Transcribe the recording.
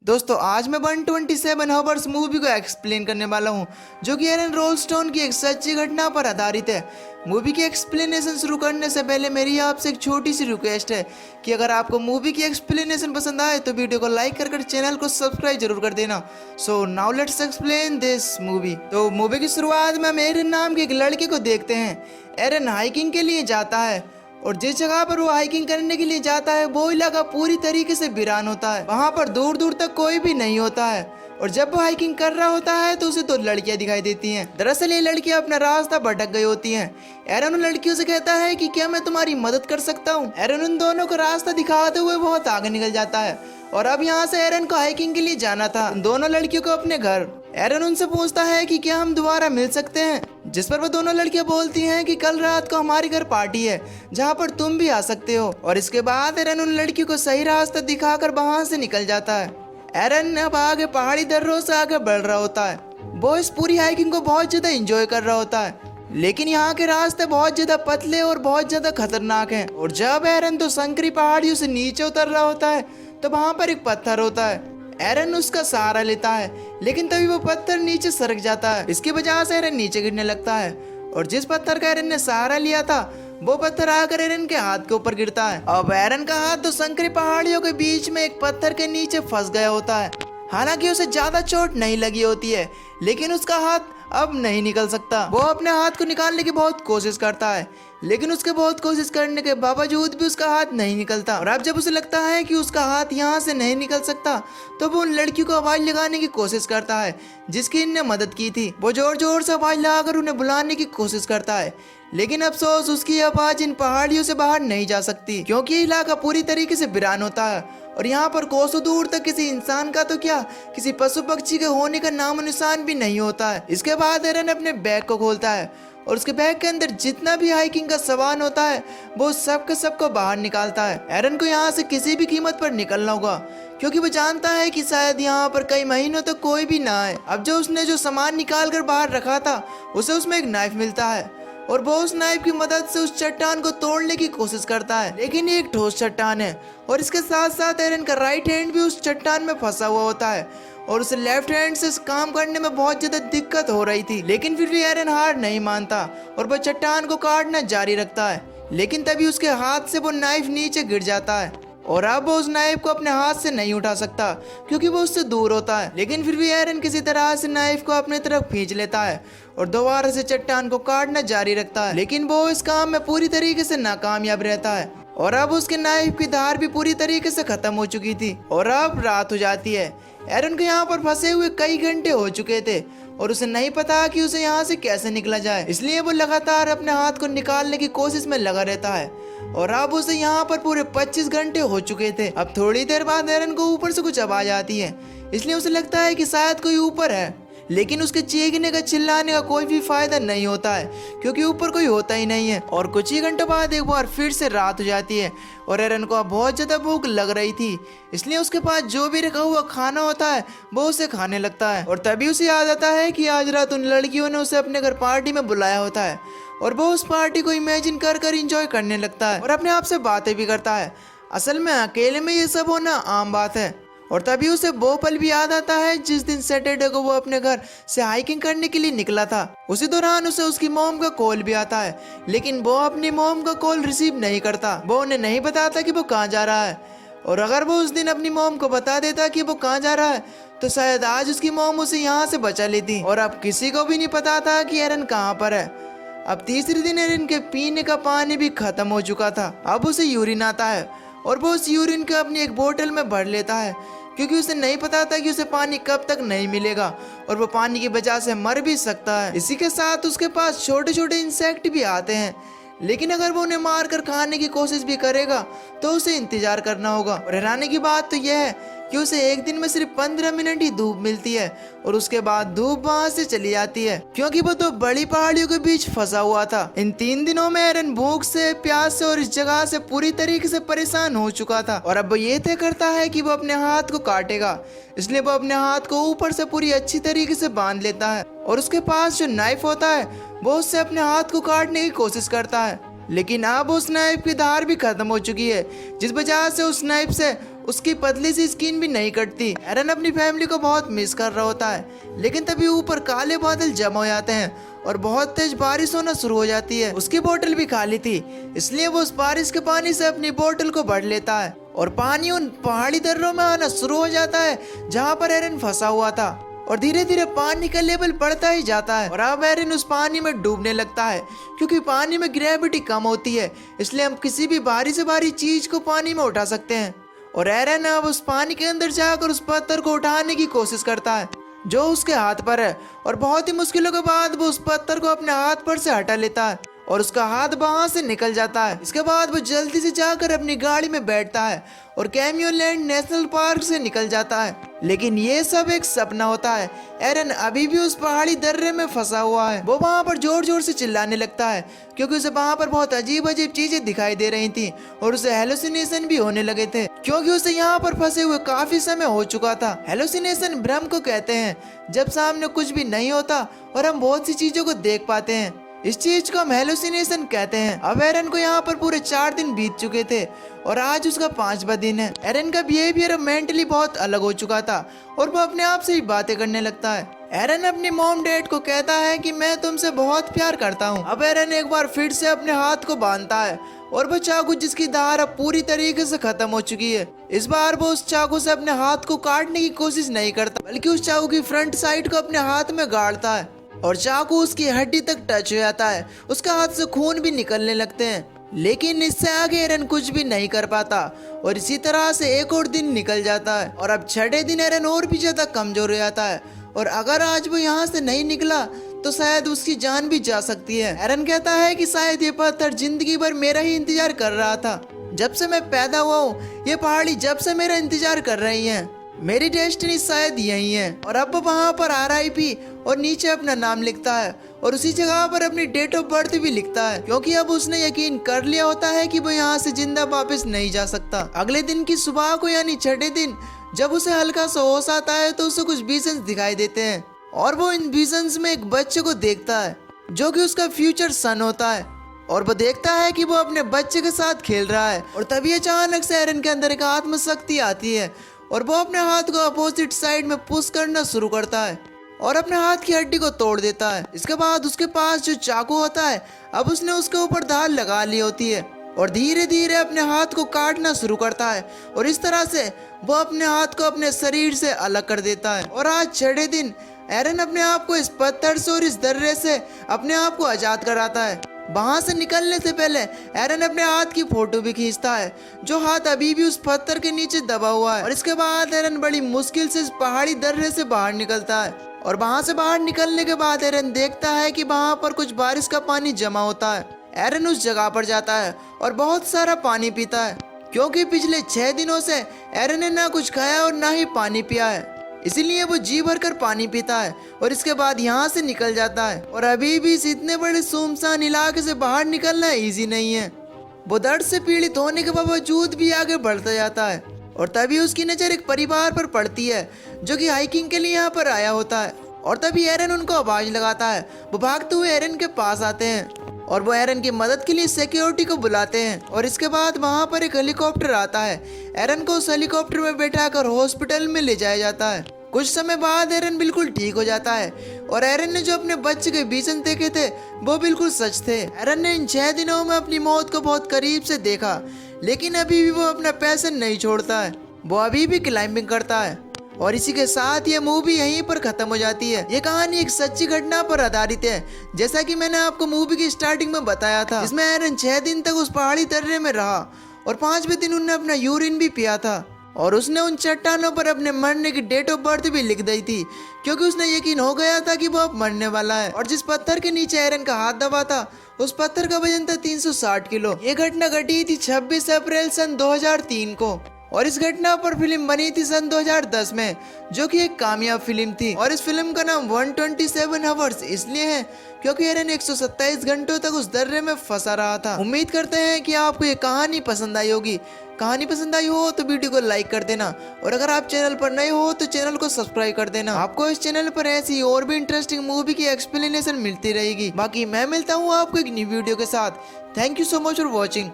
दोस्तों आज मैं 127 हॉवर्स मूवी को एक्सप्लेन करने वाला हूं, जो कि एरन रोलस्टोन की एक सच्ची घटना पर आधारित है। मूवी की एक्सप्लेनेशन शुरू करने से पहले मेरी आपसे एक छोटी सी रिक्वेस्ट है कि अगर आपको मूवी की एक्सप्लेनेशन पसंद आए तो वीडियो को लाइक कर चैनल को सब्सक्राइब जरूर कर देना। So now let's explain this movie. तो मूवी की शुरुआत में हम एरन नाम के एक लड़के को देखते हैं। एरन हाइकिंग के लिए जाता है और जिस जगह पर वो हाइकिंग करने के लिए जाता है वो इलाका पूरी तरीके से वीरान होता है। वहाँ पर दूर दूर तक कोई भी नहीं होता है और जब वो हाइकिंग कर रहा होता है तो उसे 2 लड़कियां दिखाई देती हैं। दरअसल ये लड़कियां अपना रास्ता भटक गई होती हैं। एरन उन लड़कियों से कहता है कि क्या मैं तुम्हारी मदद कर सकता हूँ। एरन उन दोनों को रास्ता दिखाते हुए बहुत आगे निकल जाता है और अब यहाँ से एरन को हाइकिंग के लिए जाना था दोनों लड़कियों को अपने घर। एरन उनसे पूछता है कि क्या हम दोबारा मिल सकते हैं, जिस पर वो दोनों लड़कियां बोलती हैं कि कल रात को हमारे घर पार्टी है जहां पर तुम भी आ सकते हो। और इसके बाद एरन उन लड़कियों को सही रास्ता दिखाकर वहां से निकल जाता है। एरन अब आगे पहाड़ी दर्रों से आगे बढ़ रहा होता है। वो इस पूरी हाइकिंग को बहुत ज्यादा एंजॉय कर रहा होता है, लेकिन यहाँ के रास्ते बहुत ज्यादा पतले और बहुत ज्यादा खतरनाक हैं। और जब एरन तो संकरी पहाड़ियों से नीचे उतर रहा होता है तो वहाँ पर एक पत्थर होता है। एरन उसका सहारा लेता है, लेकिन तभी वो पत्थर नीचे सरक जाता है। इसकी वजह से एरन नीचे गिरने लगता है और जिस पत्थर का एरन ने सहारा लिया था वो पत्थर आकर एरन के हाथ के ऊपर गिरता है। अब एरन का हाथ तो संकरी पहाड़ियों के बीच में एक पत्थर के नीचे फंस गया होता है। हालांकि उसे ज्यादा चोट नहीं लगी होती है, लेकिन उसका हाथ अब नहीं निकल सकता। वो अपने हाथ को निकालने की बहुत कोशिश करता है, लेकिन उसके बहुत कोशिश करने के बावजूद भी उसका हाथ नहीं निकलता। और अब जब उसे लगता है कि उसका हाथ यहाँ से नहीं निकल सकता तो वो उन लड़कियों को आवाज लगाने की कोशिश करता है जिसकी इनने मदद की थी। वो जोर जोर से आवाज लगाकर उन्हें बुलाने की कोशिश करता है, लेकिन अफसोस उसकी आवाज इन पहाड़ियों से बाहर नहीं जा सकती, क्योंकि ये इलाका पूरी तरीके से वीरान होता है और यहाँ पर कोसों दूर तक किसी इंसान का तो क्या किसी पशु पक्षी के होने का नामो निशान भी नहीं होता है। इसके बाद एरन अपने बैग को खोलता है और उसके बैग के अंदर जितना भी हाइकिंग का सामान होता है वो सब के सब को बाहर निकालता है। एरन को यहाँ से किसी भी कीमत पर निकलना होगा, क्योंकि वो जानता है कि शायद यहाँ पर कई महीनों तक कोई भी ना आए। अब जो सामान निकाल कर बाहर रखा था उसे उसमें एक नाइफ मिलता है और वो उस नाइफ की मदद से उस चट्टान को तोड़ने की कोशिश करता है, लेकिन ये एक ठोस चट्टान है और इसके साथ साथ एरन का राइट हैंड भी उस चट्टान में फंसा हुआ होता है और उसे लेफ्ट हैंड से काम करने में बहुत ज्यादा दिक्कत हो रही थी। लेकिन फिर भी एरन हार नहीं मानता और वह चट्टान को काटना जारी रखता है, लेकिन तभी उसके हाथ से वो नाइफ नीचे गिर जाता है और अब वो उस नाइफ को अपने हाथ से नहीं उठा सकता क्योंकि वो उससे दूर होता है। लेकिन फिर भी एरन किसी तरह से नाइफ को अपने तरफ खींच लेता है और दोबारा से चट्टान को काटना जारी रखता है, लेकिन वो इस काम में पूरी तरीके से नाकामयाब रहता है और अब उसके नाइफ की धार भी पूरी तरीके से खत्म हो चुकी थी और अब रात हो जाती है। एरन को यहाँ पर फंसे हुए कई घंटे हो चुके थे और उसे नहीं पता कि उसे यहाँ से कैसे निकला जाए, इसलिए वो लगातार अपने हाथ को निकालने की कोशिश में लगा रहता है और अब उसे यहाँ पर पूरे 25 घंटे हो चुके थे। अब थोड़ी देर बाद एरन को ऊपर से कुछ आवाज आती है, इसलिए उसे लगता है कि शायद कोई ऊपर है, लेकिन उसके चीखने का चिल्लाने का कोई भी फायदा नहीं होता है क्योंकि ऊपर कोई होता ही नहीं है। और कुछ ही घंटों बाद एक बार फिर से रात हो जाती है और एरन को बहुत ज्यादा भूख लग रही थी, इसलिए उसके पास जो भी रखा हुआ खाना होता है वो उसे खाने लगता है। और तभी उसे याद आता है कि आज रात उन लड़कियों ने उसे अपने घर पार्टी में बुलाया होता है और वो उस पार्टी को इमेजिन कर कर इंजॉय करने लगता है और अपने आप से बातें भी करता है। असल में अकेले में ये सब होना आम बात है। और तभी उसे वो पल भी याद आता है जिस दिन सैटरडे को वो अपने घर से हाइकिंग करने के लिए निकला था। उसी दौरान उसे उसकी मॉम का कॉल भी आता है, लेकिन वो अपनी मॉम का कॉल रिसीव नहीं करता। वो उन्हें नहीं बताता कि वो कहाँ जा रहा है और अगर वो उस दिन अपनी मॉम को बता देता कि वो कहाँ जा रहा है तो शायद आज उसकी मॉम उसे यहाँ से बचा लेती। और अब किसी को भी नहीं पता था कि एरन कहाँ पर है। अब तीसरे दिन एरन के पीने का पानी भी खत्म हो चुका था। अब उसे यूरिन आता है और वो उस यूरिन को अपनी एक बोतल में भर लेता है, क्योंकि उसे नहीं पता था कि उसे पानी कब तक नहीं मिलेगा और वो पानी की वजह से मर भी सकता है। इसी के साथ उसके पास छोटे छोटे इंसेक्ट भी आते हैं, लेकिन अगर वो उन्हें मार कर खाने की कोशिश भी करेगा तो उसे इंतजार करना होगा। और हैरानी की बात तो यह है कि उसे एक दिन में सिर्फ 15 मिनट ही धूप मिलती है और उसके बाद धूप वहां से चली जाती है, क्योंकि वो तो बड़ी पहाड़ियों के बीच फंसा हुआ था। इन 3 दिनों में एरन भूख से, प्यास से और इस जगह से पूरी तरीके से परेशान हो चुका था और अब वो ये तय करता है कि वो अपने हाथ को काटेगा, इसलिए वो अपने हाथ को ऊपर से पूरी अच्छी तरीके से बांध लेता है और उसके पास जो नाइफ होता है वो उससे अपने हाथ को काटने की कोशिश करता है, लेकिन अब उस नाइफ की धार भी खत्म हो चुकी है, जिस वजह से उस नाइफ से उसकी पतली सी स्किन भी नहीं कटती। एरन अपनी फैमिली को बहुत मिस कर रहा होता है, लेकिन तभी ऊपर काले बादल जमा हो जाते हैं और बहुत तेज बारिश होना शुरू हो जाती है। उसकी बोतल भी खाली थी, इसलिए वो उस बारिश के पानी से अपनी बोतल को भर लेता है और पानी उन पहाड़ी दर्रों में आना शुरू हो जाता है जहाँ पर एरन फंसा हुआ था। और धीरे धीरे पानी का लेवल बढ़ता ही जाता है और अब एरन उस पानी में डूबने लगता है, क्योंकि पानी में ग्रेविटी कम होती है, इसलिए हम किसी भी भारी से भारी चीज को पानी में उठा सकते हैं। और एरन अब उस पानी के अंदर जाकर उस पत्थर को उठाने की कोशिश करता है जो उसके हाथ पर है, और बहुत ही मुश्किलों के बाद वो उस पत्थर को अपने हाथ पर से हटा लेता है और उसका हाथ वहां से निकल जाता है। इसके बाद वो जल्दी से जाकर अपनी गाड़ी में बैठता है और कैमियोलैंड नेशनल पार्क से निकल जाता है। लेकिन ये सब एक सपना होता है। एरन अभी भी उस पहाड़ी दर्रे में फंसा हुआ है। वो वहाँ पर जोर जोर से चिल्लाने लगता है, क्योंकि उसे वहाँ पर बहुत अजीब अजीब चीजें दिखाई दे रही थी और उसे हेलुसिनेशन भी होने लगे थे, क्योंकि उसे यहाँ पर फंसे हुए काफी समय हो चुका था। हेलुसिनेशन भ्रम को कहते हैं, जब सामने कुछ भी नहीं होता और हम बहुत सी चीजों को देख पाते हैं। इस चीज को हम हेलुसिनेशन कहते हैं। अब एरन को यहाँ पर पूरे 4 दिन बीत चुके थे और आज उसका 5वां दिन है। एरन का बिहेवियर अब मेंटली बहुत अलग हो चुका था और वो अपने आप से ही बातें करने लगता है। एरन अपनी मॉम डैड को कहता है कि मैं तुमसे बहुत प्यार करता हूँ। अब एरन एक बार फिर से अपने हाथ को बांधता है और वो चाकू जिसकी धार अब पूरी तरीके से खत्म हो चुकी है, इस बार वो उस चाकू से अपने हाथ को काटने की कोशिश नहीं करता, बल्कि उस चाकू की फ्रंट साइड को अपने हाथ में गाड़ता है और चाकू उसकी हड्डी तक टच हो जाता है। उसका हाथ से खून भी निकलने लगते हैं, लेकिन इससे आगे एरन कुछ भी नहीं कर पाता और इसी तरह से एक और दिन निकल जाता है और अब 6ठे दिन एरन और भी ज्यादा कमजोर हो जाता है और अगर आज वो यहाँ से नहीं निकला तो शायद उसकी जान भी जा सकती है। एरन कहता है कि शायद ये पत्थर जिंदगी भर मेरा ही इंतजार कर रहा था। जब से मैं पैदा हुआ हूँ ये पहाड़ी जब से मेरा इंतजार कर रही है, मेरी डेस्टिनी शायद यही है। और अब वो वहाँ पर RIP और नीचे अपना नाम लिखता है और उसी जगह पर अपनी डेट ऑफ बर्थ भी लिखता है, क्योंकि अब उसने यकीन कर लिया होता है कि वो यहाँ से जिंदा वापस नहीं जा सकता। अगले दिन की सुबह को यानी 6ठे दिन जब उसे हल्का सा होश आता है तो उसे कुछ विजन्स दिखाई देते हैं और वो इन विजन्स में एक बच्चे को देखता है जो कि उसका फ्यूचर सन होता है और वो देखता है कि वो अपने बच्चे के साथ खेल रहा है। और तभी अचानक से एरन के अंदर एक आत्मशक्ति आती है और वो अपने हाथ को अपोजिट साइड में पुश करना शुरू करता है और अपने हाथ की हड्डी को तोड़ देता है। इसके बाद उसके पास जो चाकू होता है अब उसने उसके ऊपर धार लगा ली होती है और धीरे धीरे अपने हाथ को काटना शुरू करता है और इस तरह से वो अपने हाथ को अपने शरीर से अलग कर देता है। और आज 6ठे दिन एरन अपने आप को इस पत्थर से और इस दर्रे से अपने आप को आजाद कराता है। वहां से निकलने से पहले एरन अपने हाथ की फोटो भी खींचता है जो हाथ अभी भी उस पत्थर के नीचे दबा हुआ है। और इसके बाद एरन बड़ी मुश्किल से इस पहाड़ी दर्रे से बाहर निकलता है और वहां से बाहर निकलने के बाद एरन देखता है कि वहां पर कुछ बारिश का पानी जमा होता है। एरन उस जगह पर जाता है और बहुत सारा पानी पीता है, क्योंकि पिछले 6 दिनों से एरन ने ना कुछ खाया और ना ही पानी पिया है, इसीलिए वो जी भर कर पानी पीता है और इसके बाद यहाँ से निकल जाता है। और अभी भी इस इतने बड़े सुनसान इलाके से बाहर निकलना इजी नहीं है। वो दर्द से पीड़ित होने के बावजूद भी आगे बढ़ता जाता है और तभी उसकी नजर एक परिवार पर पड़ती है जो कि हाइकिंग के लिए यहाँ पर आया होता है। और तभी एरन उनको आवाज लगाता है। वो भागते हुए एरन के पास आते हैं और वो एरन की मदद के लिए सिक्योरिटी को बुलाते हैं और इसके बाद वहाँ पर एक हेलीकॉप्टर आता है। एरन को उस हेलीकॉप्टर में बैठाकर हॉस्पिटल में ले जाया जाता है। कुछ समय बाद एरन बिल्कुल ठीक हो जाता है और एरन ने जो अपने बच्चे के विजन देखे थे वो बिल्कुल सच थे। एरन ने इन 6 दिनों में अपनी मौत को बहुत करीब से देखा, लेकिन अभी भी वो अपना पैशन नहीं छोड़ता है। वो अभी भी क्लाइंबिंग करता है। और इसी के साथ ये मूवी यहीं पर खत्म हो जाती है। ये कहानी एक सच्ची घटना पर आधारित है, जैसा कि मैंने आपको मूवी की स्टार्टिंग में बताया था। इसमें एरन 6 दिन तक उस पहाड़ी दर्रे में रहा और 5वें दिन उन्होंने अपना यूरिन भी पिया था और उसने उन चट्टानों पर अपने मरने की डेट ऑफ बर्थ भी लिख दी थी, क्योंकि उसने यकीन हो गया था कि वो अब मरने वाला है। और जिस पत्थर के नीचे एरन का हाथ दबा था उस पत्थर का वजन था 360 किलो। ये घटना घटी थी 26 अप्रैल सन 2003 को और इस घटना पर फिल्म बनी थी सन 2010 में, जो कि एक कामयाब फिल्म थी। और इस फिल्म का नाम 127 आवर्स इसलिए है क्योंकि एरन 127 घंटों तक उस दर्रे में फंसा रहा था। उम्मीद करते हैं कि आपको ये कहानी पसंद आई होगी। कहानी पसंद आई हो तो वीडियो को लाइक कर देना और अगर आप चैनल पर नए हो तो चैनल को सब्सक्राइब कर देना। आपको इस चैनल पर ऐसी और भी इंटरेस्टिंग मूवी की एक्सप्लेनेशन मिलती रहेगी। बाकी मैं मिलता हूँ आपको एक न्यू वीडियो के साथ। Thank you so much for watching.